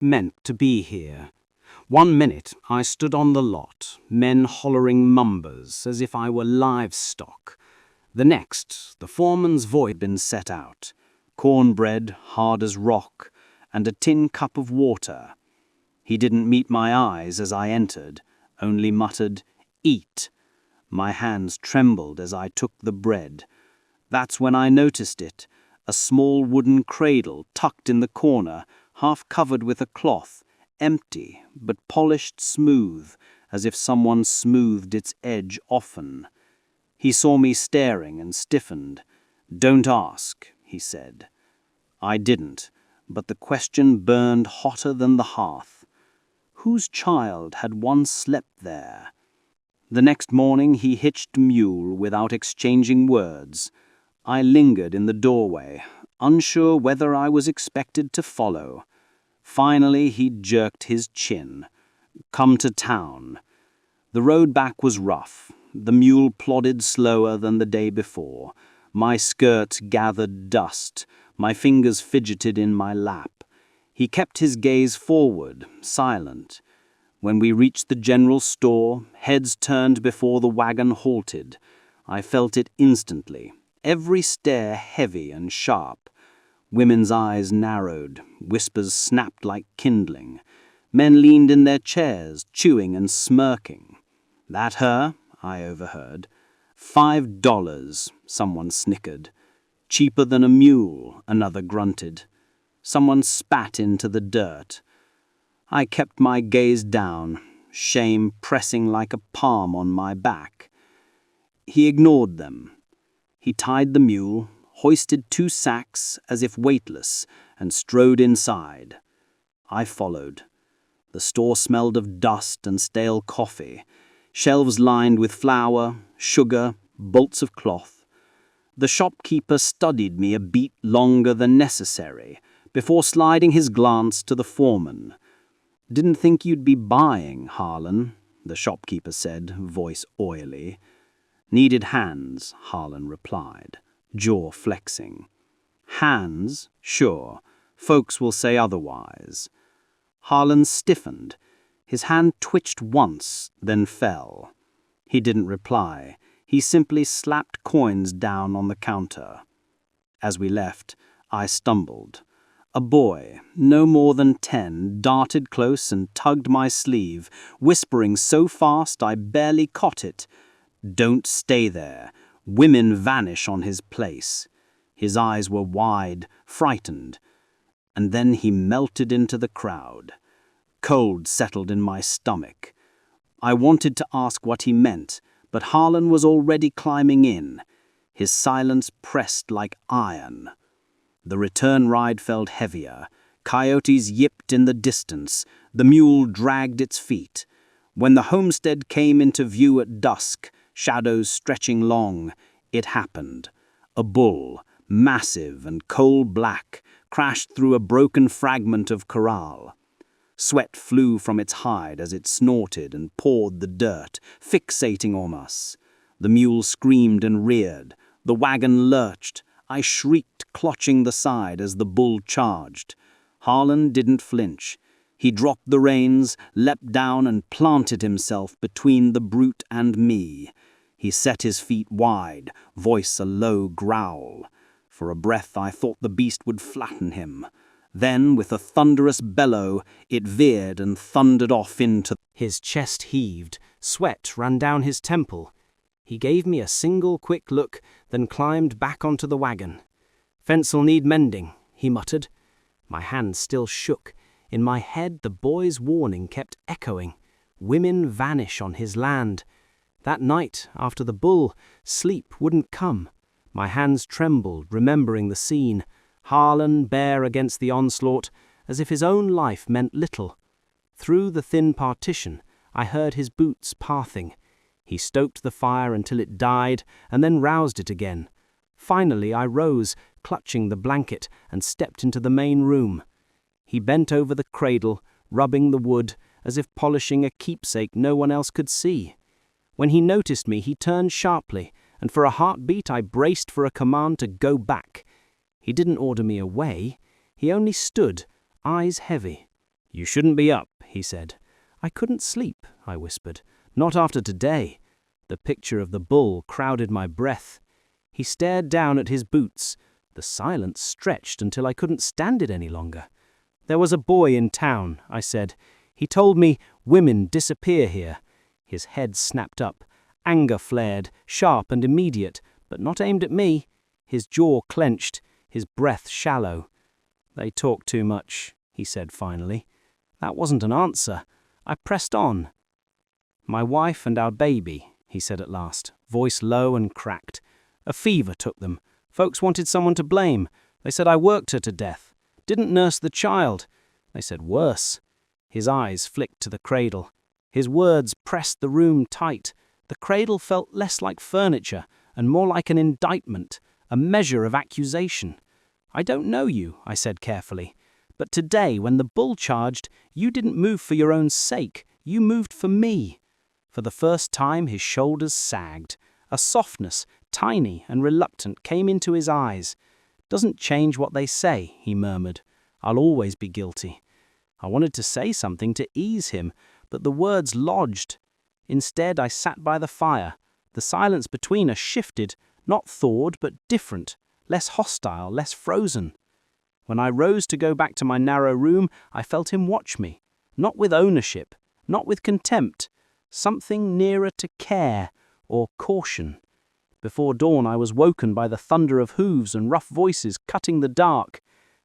meant to be here. 1 minute I stood on the lot, men hollering mumbers as if I were livestock. The next, the foreman's voice had been set out, cornbread hard as rock, and a tin cup of water. He didn't meet my eyes as I entered, only muttered, "Eat." My hands trembled as I took the bread. That's when I noticed it, a small wooden cradle tucked in the corner, half covered with a cloth, empty but polished smooth, as if someone smoothed its edge often. He saw me staring and stiffened. "Don't ask," he said. I didn't, but the question burned hotter than the hearth. Whose child had once slept there? The next morning he hitched mule without exchanging words. I lingered in the doorway, unsure whether I was expected to follow. Finally he jerked his chin. "Come to town." The road back was rough. The mule plodded slower than the day before. My skirt gathered dust. My fingers fidgeted in my lap. He kept his gaze forward, silent. When we reached the general store, heads turned before the wagon halted. I felt it instantly, every stare heavy and sharp. Women's eyes narrowed, whispers snapped like kindling. Men leaned in their chairs, chewing and smirking. "That her?" I overheard. $5, someone snickered. "Cheaper than a mule," another grunted. Someone spat into the dirt. I kept my gaze down, shame pressing like a palm on my back. He ignored them. He tied the mule, hoisted 2 sacks as if weightless, and strode inside. I followed. The store smelled of dust and stale coffee, shelves lined with flour, sugar, bolts of cloth. The shopkeeper studied me a beat longer than necessary before sliding his glance to the foreman. "Didn't think you'd be buying, Harlan," the shopkeeper said, voice oily. "Needed hands," Harlan replied, jaw flexing. "Hands? Sure. Folks will say otherwise." Harlan stiffened. His hand twitched once, then fell. He didn't reply. He simply slapped coins down on the counter. As we left, I stumbled. A boy, no more than 10, darted close and tugged my sleeve, whispering so fast I barely caught it. "Don't stay there. Women vanish on his place." His eyes were wide, frightened. And then he melted into the crowd. Cold settled in my stomach. I wanted to ask what he meant, but Harlan was already climbing in. His silence pressed like iron. The return ride felt heavier. Coyotes yipped in the distance. The mule dragged its feet. When the homestead came into view at dusk, shadows stretching long, it happened. A bull, massive and coal-black, crashed through a broken fragment of corral. Sweat flew from its hide as it snorted and pawed the dirt, fixating on us. The mule screamed and reared. The wagon lurched. I shrieked, clutching the side as the bull charged. Harlan didn't flinch. He dropped the reins, leapt down and planted himself between the brute and me. He set his feet wide, voice a low growl. For a breath I thought the beast would flatten him. Then, with a thunderous bellow, it veered and thundered off into... His chest heaved, sweat ran down his temple. He gave me a single quick look, then climbed back onto the wagon. "Fence'll need mending," he muttered. My hands still shook. In my head the boy's warning kept echoing. Women vanish on his land. That night, after the bull, sleep wouldn't come. My hands trembled, remembering the scene. Harlan bare against the onslaught, as if his own life meant little. Through the thin partition, I heard his boots pathing. He stoked the fire until it died, and then roused it again. Finally I rose, clutching the blanket, and stepped into the main room. He bent over the cradle, rubbing the wood, as if polishing a keepsake no one else could see. When he noticed me, he turned sharply, and for a heartbeat I braced for a command to go back. He didn't order me away. He only stood, eyes heavy. "You shouldn't be up," he said. "I couldn't sleep," I whispered. "Not after today." The picture of the bull crowded my breath. He stared down at his boots. The silence stretched until I couldn't stand it any longer. "There was a boy in town," I said. "He told me women disappear here." His head snapped up. Anger flared, sharp and immediate, but not aimed at me. His jaw clenched, his breath shallow. "They talk too much," he said finally. That wasn't an answer. I pressed on. "My wife and our baby," he said at last, voice low and cracked. "A fever took them. Folks wanted someone to blame. They said I worked her to death. Didn't nurse the child. They said worse." His eyes flicked to the cradle. His words pressed the room tight. The cradle felt less like furniture and more like an indictment, a measure of accusation. "I don't know you," I said carefully. "But today, when the bull charged, you didn't move for your own sake. You moved for me." For the first time, his shoulders sagged. A softness, tiny and reluctant, came into his eyes. "Doesn't change what they say," he murmured. "I'll always be guilty." I wanted to say something to ease him, but the words lodged. Instead, I sat by the fire. The silence between us shifted, not thawed, but different, less hostile, less frozen. When I rose to go back to my narrow room, I felt him watch me, not with ownership, not with contempt, something nearer to care or caution. Before dawn, I was woken by the thunder of hooves and rough voices cutting the dark.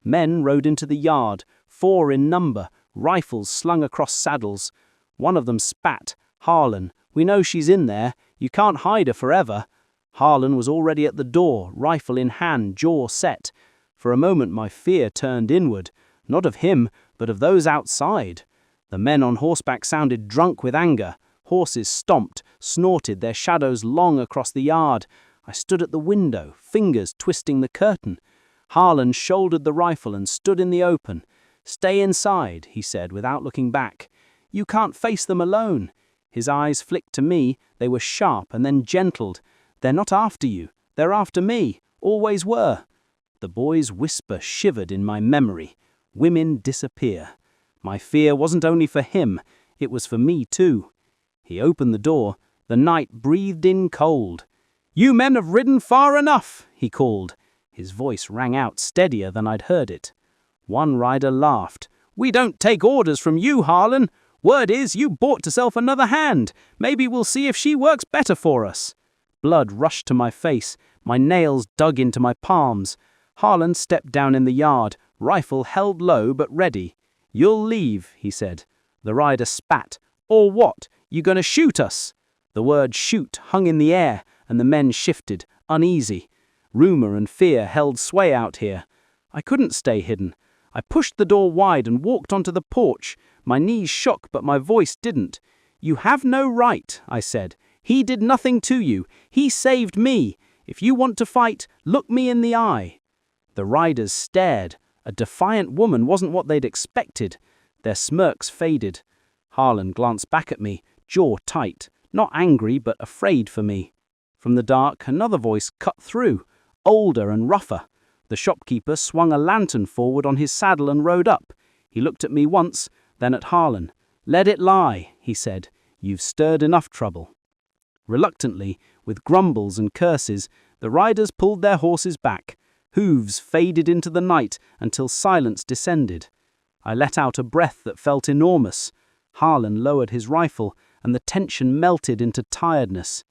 Men rode into the yard, 4 in number, rifles slung across saddles. One of them spat. "Harlan, we know she's in there. You can't hide her forever." Harlan was already at the door, rifle in hand, jaw set. For a moment my fear turned inward, not of him, but of those outside. The men on horseback sounded drunk with anger. Horses stomped, snorted, their shadows long across the yard. I stood at the window, fingers twisting the curtain. Harlan shouldered the rifle and stood in the open. "Stay inside," he said without looking back. "You can't face them alone." His eyes flicked to me. They were sharp and then gentled. "They're not after you. They're after me. Always were." The boy's whisper shivered in my memory. Women disappear. My fear wasn't only for him. It was for me too. He opened the door. The night breathed in cold. "You men have ridden far enough," he called. His voice rang out steadier than I'd heard it. One rider laughed. "We don't take orders from you, Harlan. Word is you bought yourself another hand. Maybe we'll see if she works better for us." Blood rushed to my face. My nails dug into my palms. Harlan stepped down in the yard, rifle held low but ready. "You'll leave," he said. The rider spat. "Or what? You gonna shoot us?" The word shoot hung in the air, and the men shifted, uneasy. Rumor and fear held sway out here. I couldn't stay hidden. I pushed the door wide and walked onto the porch. My knees shook, but my voice didn't. "You have no right," I said. "He did nothing to you. He saved me. If you want to fight, look me in the eye." The riders stared. A defiant woman wasn't what they'd expected. Their smirks faded. Harlan glanced back at me, jaw tight, not angry but afraid for me. From the dark, another voice cut through, older and rougher. The shopkeeper swung a lantern forward on his saddle and rode up. He looked at me once, then at Harlan. "Let it lie," he said. "You've stirred enough trouble." Reluctantly, with grumbles and curses, the riders pulled their horses back. Hooves faded into the night until silence descended. I let out a breath that felt enormous. Harlan lowered his rifle, and the tension melted into tiredness.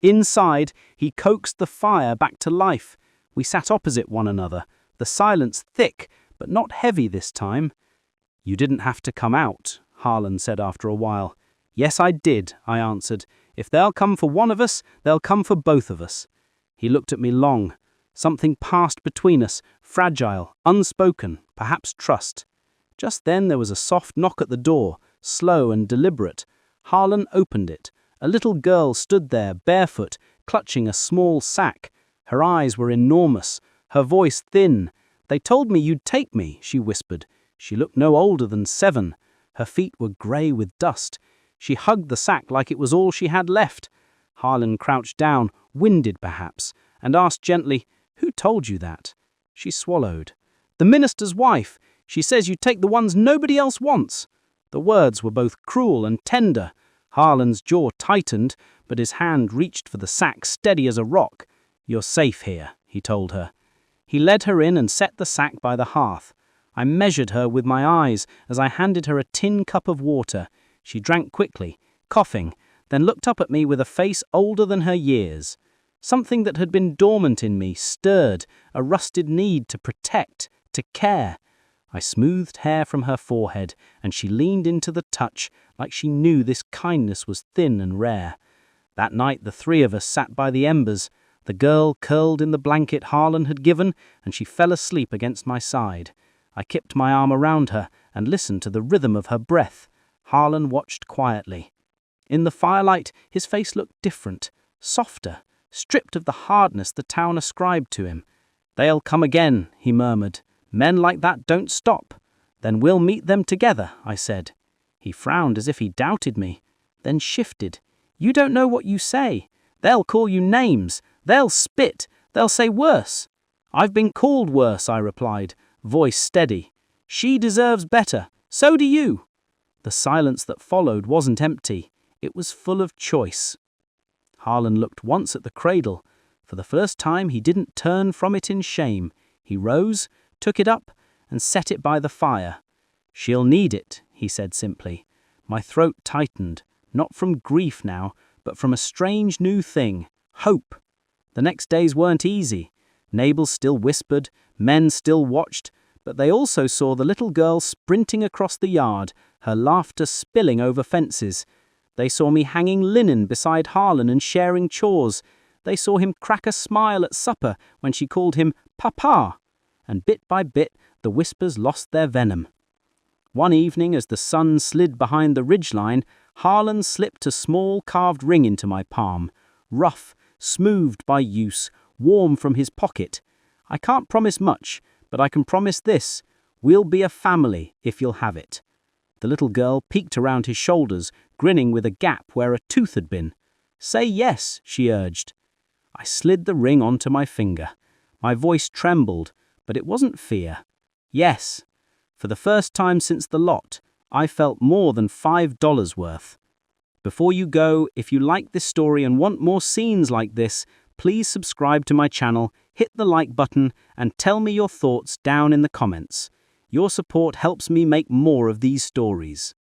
Inside, he coaxed the fire back to life. We sat opposite one another, the silence thick, but not heavy this time. "You didn't have to come out," Harlan said after a while. "Yes, I did," I answered. "If they'll come for one of us, they'll come for both of us." He looked at me long. Something passed between us, fragile, unspoken, perhaps trust. Just then there was a soft knock at the door, slow and deliberate. Harlan opened it. A little girl stood there, barefoot, clutching a small sack. Her eyes were enormous, her voice thin. "They told me you'd take me," she whispered. She looked no older than 7. Her feet were grey with dust. She hugged the sack like it was all she had left. Harlan crouched down, winded perhaps, and asked gently, "Who told you that?" She swallowed. "The minister's wife. She says you take the ones nobody else wants." The words were both cruel and tender. Harlan's jaw tightened, but his hand reached for the sack steady as a rock. "You're safe here," he told her. He led her in and set the sack by the hearth. I measured her with my eyes as I handed her a tin cup of water. She drank quickly, coughing, then looked up at me with a face older than her years. Something that had been dormant in me stirred, a rusted need to protect, to care. I smoothed hair from her forehead, and she leaned into the touch like she knew this kindness was thin and rare. That night the three of us sat by the embers. The girl curled in the blanket Harlan had given, and she fell asleep against my side. I kept my arm around her and listened to the rhythm of her breath. Harlan watched quietly. In the firelight, his face looked different, softer, stripped of the hardness the town ascribed to him. "They'll come again," he murmured. "Men like that don't stop." "Then we'll meet them together," I said. He frowned as if he doubted me, then shifted. "You don't know what you say. They'll call you names. They'll spit. They'll say worse." "I've been called worse," I replied, voice steady. "She deserves better. So do you." The silence that followed wasn't empty. It was full of choice. Harlan looked once at the cradle. For the first time, he didn't turn from it in shame. He rose, took it up, and set it by the fire. "She'll need it," he said simply. My throat tightened, not from grief now, but from a strange new thing, hope. The next days weren't easy. Neighbors still whispered, men still watched, but they also saw the little girl sprinting across the yard, her laughter spilling over fences. They saw me hanging linen beside Harlan and sharing chores. They saw him crack a smile at supper when she called him Papa. And bit by bit, the whispers lost their venom. One evening, as the sun slid behind the ridgeline, Harlan slipped a small carved ring into my palm, rough, smoothed by use, warm from his pocket. "I can't promise much, but I can promise this. We'll be a family if you'll have it." The little girl peeked around his shoulders, grinning with a gap where a tooth had been. "Say yes," she urged. I slid the ring onto my finger. My voice trembled, but it wasn't fear. Yes. For the first time since the lot, I felt more than $5 worth. Before you go, if you like this story and want more scenes like this, please subscribe to my channel, hit the like button, and tell me your thoughts down in the comments. Your support helps me make more of these stories.